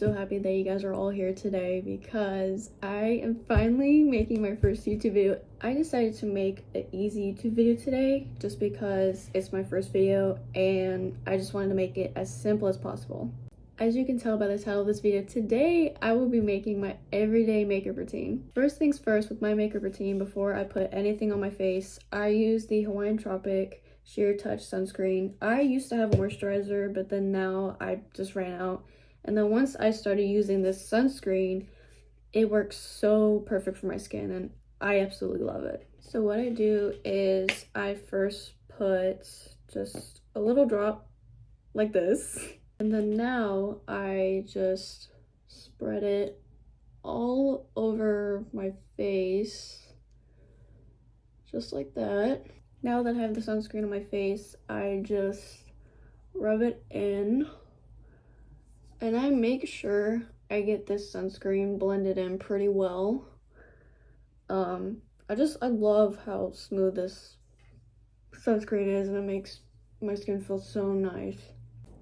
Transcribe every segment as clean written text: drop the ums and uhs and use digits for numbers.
so happy that you guys are all here today because I am finally making my first YouTube video. I decided to make an easy YouTube video today just because it's my first video and I just wanted to make it as simple as possible. As you can tell by the title of this video, today I will be making my everyday makeup routine. First things first, with my makeup routine, before I put anything on my face, I use the Hawaiian Tropic Sheer Touch Sunscreen. I used to have a moisturizer, but then now I just ran out. And then once I started using this sunscreen, it works so perfect for my skin and I absolutely love it. So what I do is I first put just a little drop like this. And then now I just spread it all over my face, just like that. Now that I have the sunscreen on my face, I just rub it in. And I make sure I get this sunscreen blended in pretty well. I love how smooth this sunscreen is, and it makes my skin feel so nice.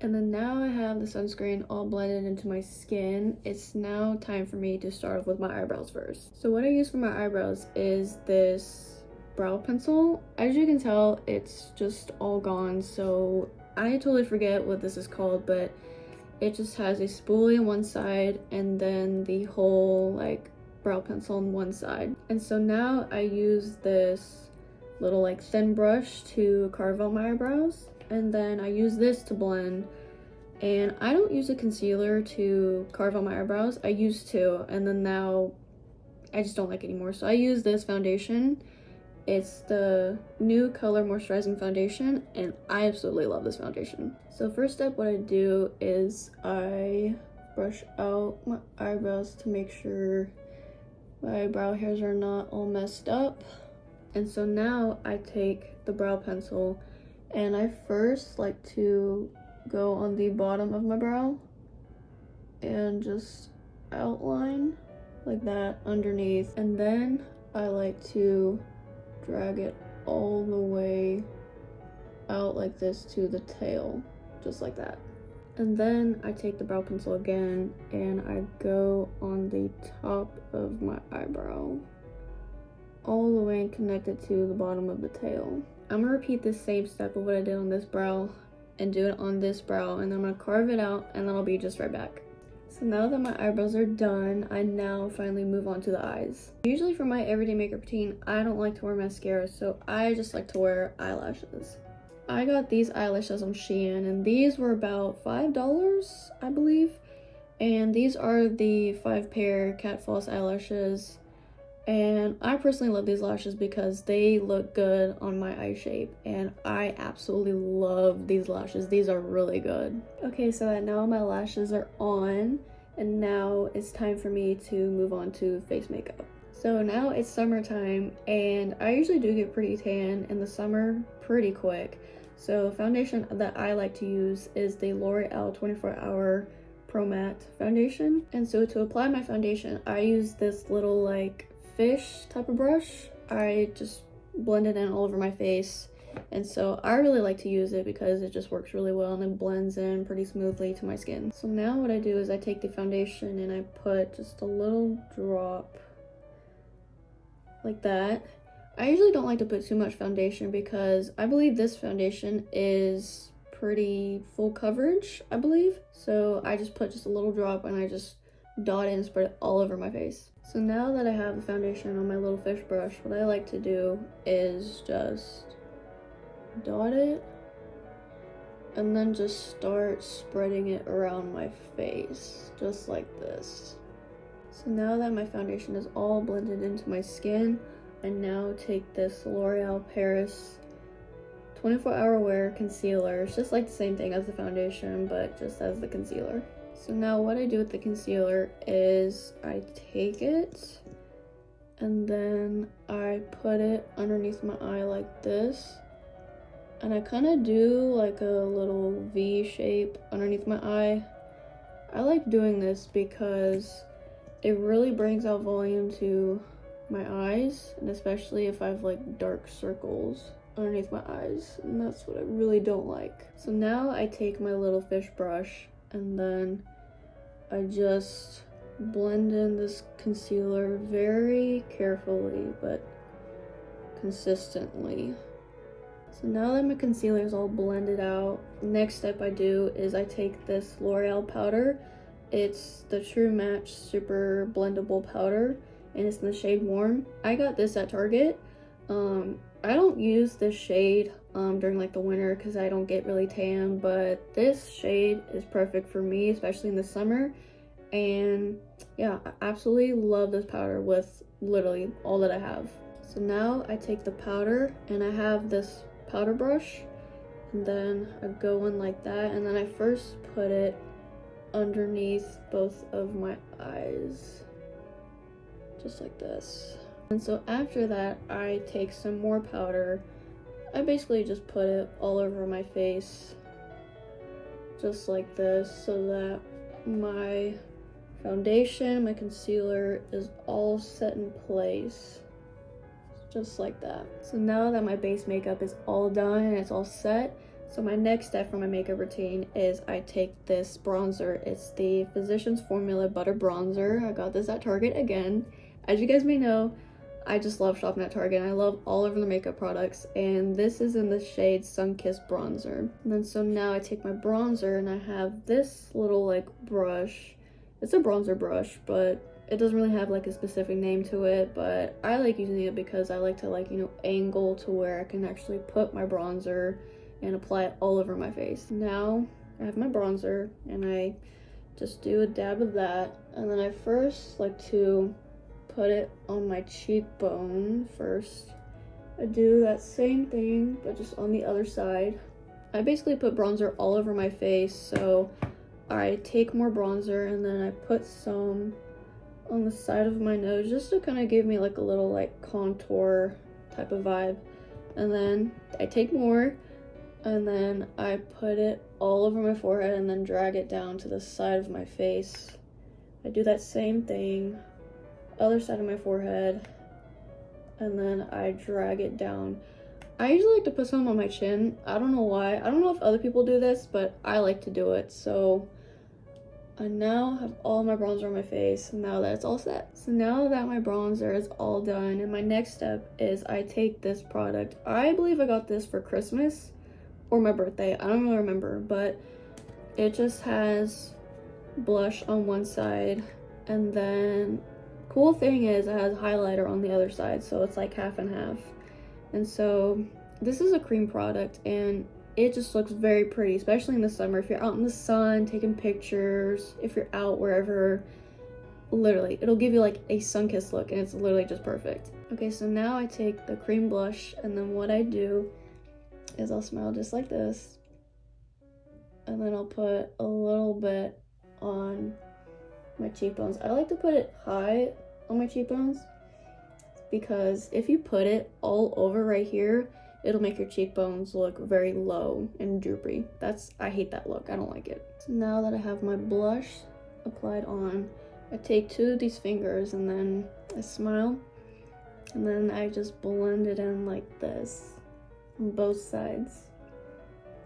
And then now I have the sunscreen all blended into my skin. It's now time for me to start off with my eyebrows first. So what I use for my eyebrows is this brow pencil. As you can tell, it's just all gone, so I totally forget what this is called, but it just has a spoolie on one side and then the whole brow pencil on one side. And so now I use this little thin brush to carve out my eyebrows, and then I use this to blend. And I don't use a concealer to carve out my eyebrows. I used to, and then now I just don't like it anymore. So I use this foundation. It's the New Color Moisturizing Foundation, and I absolutely love this foundation. So first step, what I do is I brush out my eyebrows to make sure my brow hairs are not all messed up. And so now I take the brow pencil and I first like to go on the bottom of my brow and just outline like that underneath. And then I like to drag it all the way out like this to the tail, just like that. And then I take the brow pencil again and I go on the top of my eyebrow all the way and connect it to the bottom of the tail. I'm gonna repeat the same step of what I did on this brow and do it on this brow, and then I'm gonna carve it out and then I'll be just right back. So now that my eyebrows are done, I now finally move on to the eyes. Usually for my everyday makeup routine, I don't like to wear mascara, so I just like to wear eyelashes. I got these eyelashes on Shein, and these were about $5, I believe. And these are the 5-pair Cat False eyelashes. And I personally love these lashes because they look good on my eye shape, and I absolutely love these lashes. These are really good. Okay, so now my lashes are on, and now it's time for me to move on to face makeup. So now it's summertime, and I usually do get pretty tan in the summer pretty quick. So foundation that I like to use is the L'Oreal 24 Hour Pro Matte foundation. And so to apply my foundation, I use this little fish type of brush. I just blend it in all over my face, and so I really like to use it because it just works really well and it blends in pretty smoothly to my skin. So now what I do is I take the foundation and I put just a little drop like that. I usually don't like to put too much foundation because I believe this foundation is pretty full coverage, I believe. So I just put just a little drop and I just dot it and spread it all over my face. So now that I have the foundation on my little fish brush, what I like to do is just dot it and then just start spreading it around my face, just like this. So now that my foundation is all blended into my skin, I now take this L'Oreal Paris 24 Hour Wear Concealer. It's just like the same thing as the foundation, but just as the concealer. So now what I do with the concealer is I take it and then I put it underneath my eye like this. And I kind of do like a little V shape underneath my eye. I like doing this because it really brings out volume to my eyes, and especially if I have dark circles underneath my eyes, and that's what I really don't like. So now I take my little fish brush and then I just blend in this concealer very carefully but consistently. So now that my concealer is all blended out, next step I do is I take this L'Oreal powder. It's the True Match Super Blendable Powder, and it's in the shade Warm. I got this at Target. I don't use this shade during like the winter because I don't get really tan, but this shade is perfect for me, especially in the summer. And yeah, I absolutely love this powder with literally all that I have. So now I take the powder and I have this powder brush, and then I go in like that, and then I first put it underneath both of my eyes, just like this. And so after that, I take some more powder. I basically just put it all over my face, just like this, so that my foundation, my concealer is all set in place, just like that. So now that my base makeup is all done and it's all set, so my next step for my makeup routine is I take this bronzer. It's the Physicians Formula Butter Bronzer. I got this at Target again. As you guys may know, I just love shopping at Target, and I love all of the makeup products, and this is in the shade Sun-Kissed Bronzer. And then so now I take my bronzer and I have this little like brush. It's a bronzer brush, but it doesn't really have like a specific name to it, but I like using it because I like to like, you know, angle to where I can actually put my bronzer and apply it all over my face. Now I have my bronzer and I just do a dab of that, and then I first like to put it on my cheekbone first. I do that same thing but just on the other side. I basically put bronzer all over my face, so I take more bronzer and then I put some on the side of my nose just to kind of give me like a little like contour type of vibe, and then I take more and then I put it all over my forehead and then drag it down to the side of my face. I do that same thing, other side of my forehead, and then I drag it down. I usually like to put some on my chin. I don't know why. I don't know if other people do this, but I like to do it. So I now have all my bronzer on my face, now that it's all set. So now that my bronzer is all done, and my next step is I take this product. I believe I got this for Christmas or my birthday. I don't really remember, but it just has blush on one side, and then cool thing is it has highlighter on the other side, so it's like half and half. And so this is a cream product, and it just looks very pretty, especially in the summer. If you're out in the sun taking pictures, if you're out wherever, literally it'll give you like a sun-kissed look, and it's literally just perfect. Okay, so now I take the cream blush, and then what I do is I'll smile just like this, and then I'll put a little bit on my cheekbones. I like to put it high on my cheekbones because if you put it all over right here, it'll make your cheekbones look very low and droopy. I hate that look. I don't like it. So now that I have my blush applied on, I take two of these fingers and then I smile, and then I just blend it in like this on both sides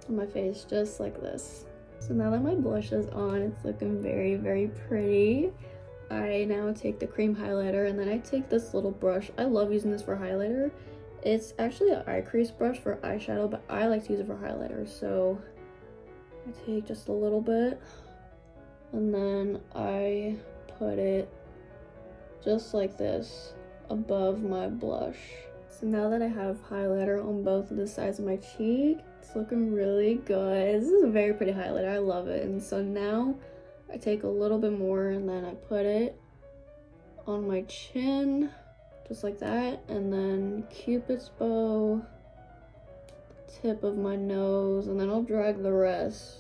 of my face, just like this. So now that my blush is on, it's looking very, very pretty. I now take the cream highlighter, and then I take this little brush. I love using this for highlighter. It's actually an eye crease brush for eyeshadow, but I like to use it for highlighter. So I take just a little bit, and then I put it just like this above my blush. So now that I have highlighter on both of the sides of my cheek, it's looking really good. This is a very pretty highlighter. I love it. And so now I take a little bit more and then I put it on my chin, just like that. And then Cupid's bow, tip of my nose, and then I'll drag the rest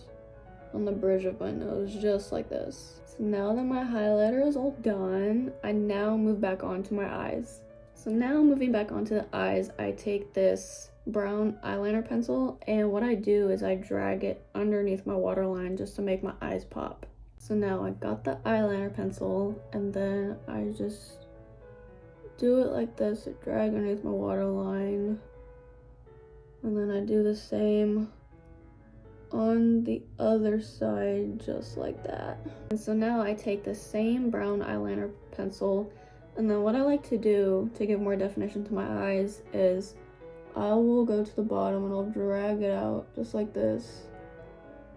on the bridge of my nose, just like this. So now that my highlighter is all done, I now move back on to my eyes. So now moving back onto the eyes, I take this brown eyeliner pencil, and what I do is I drag it underneath my waterline just to make my eyes pop. So now I got the eyeliner pencil, and then I just do it like this, drag underneath my waterline, and then I do the same on the other side just like that. And so now I take the same brown eyeliner pencil, and then what I like to do to give more definition to my eyes is I will go to the bottom and I'll drag it out just like this,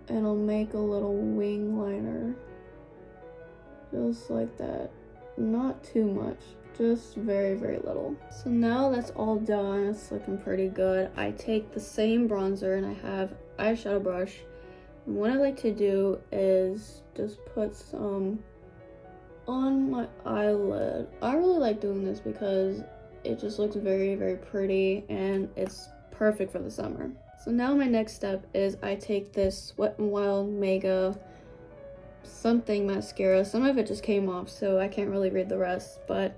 and I'll make a little wing liner just like that. Not too much, just very, very little. So now that's all done, it's looking pretty good. I take the same bronzer and I have eyeshadow brush, and what I like to do is just put some on my eyelid. I really like doing this because it just looks very, very pretty and it's perfect for the summer. So now my next step is I take this Wet n Wild Mega something mascara. Some of it just came off, so I can't really read the rest, but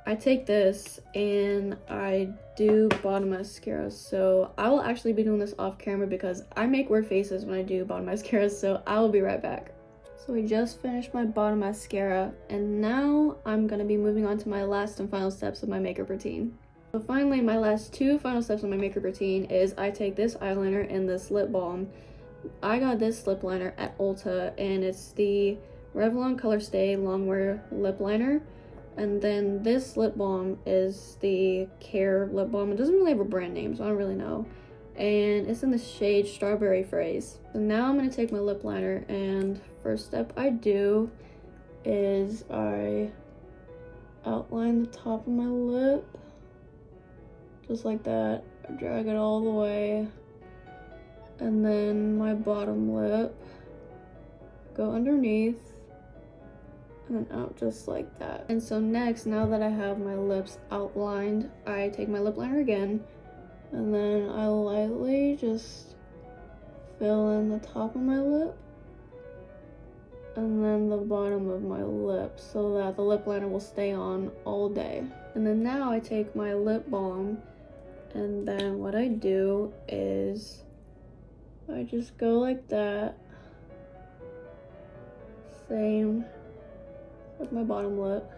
I take this and I do bottom mascara. So I will actually be doing this off camera because I make weird faces when I do bottom mascara, so I will be right back. So I just finished my bottom mascara, and now I'm gonna be moving on to my last and final steps of my makeup routine. So finally, my last two final steps of my makeup routine is I take this eyeliner and this lip balm. I got this lip liner at Ulta, and it's the Revlon Color Stay Longwear Lip Liner. And then this lip balm is the Care lip balm. It doesn't really have a brand name, so I don't really know. And it's in the shade Strawberry Phrase. So now I'm going to take my lip liner, and first step I do is I outline the top of my lip. Just like that. I drag it all the way. And then my bottom lip. Go underneath. And then out just like that. And so next, now that I have my lips outlined, I take my lip liner again, and then I lightly just fill in the top of my lip and then the bottom of my lip so that the lip liner will stay on all day. And then now I take my lip balm, and then what I do is I just go like that. Same with my bottom lip.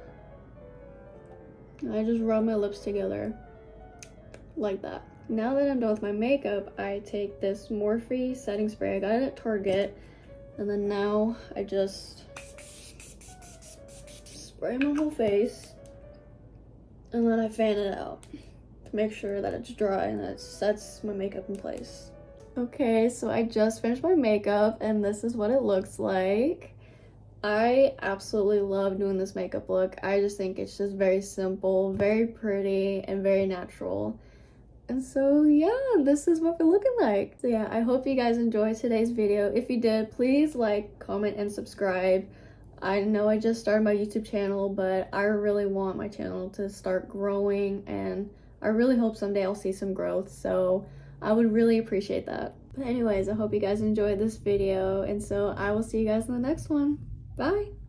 And I just rub my lips together like that. Now that I'm done with my makeup, I take this Morphe setting spray. I got it at Target. And then now I just spray my whole face. And then I fan it out to make sure that it's dry and that it sets my makeup in place. Okay, so I just finished my makeup and this is what it looks like. I absolutely love doing this makeup look. I just think it's just very simple, very pretty, and very natural. And so yeah, this is what we're looking like. So yeah, I hope you guys enjoyed today's video. If you did, please like, comment, and subscribe. I know I just started my YouTube channel, but I really want my channel to start growing, and I really hope someday I'll see some growth, so I would really appreciate that. But anyways, I hope you guys enjoyed this video, and so I will see you guys in the next one. Bye!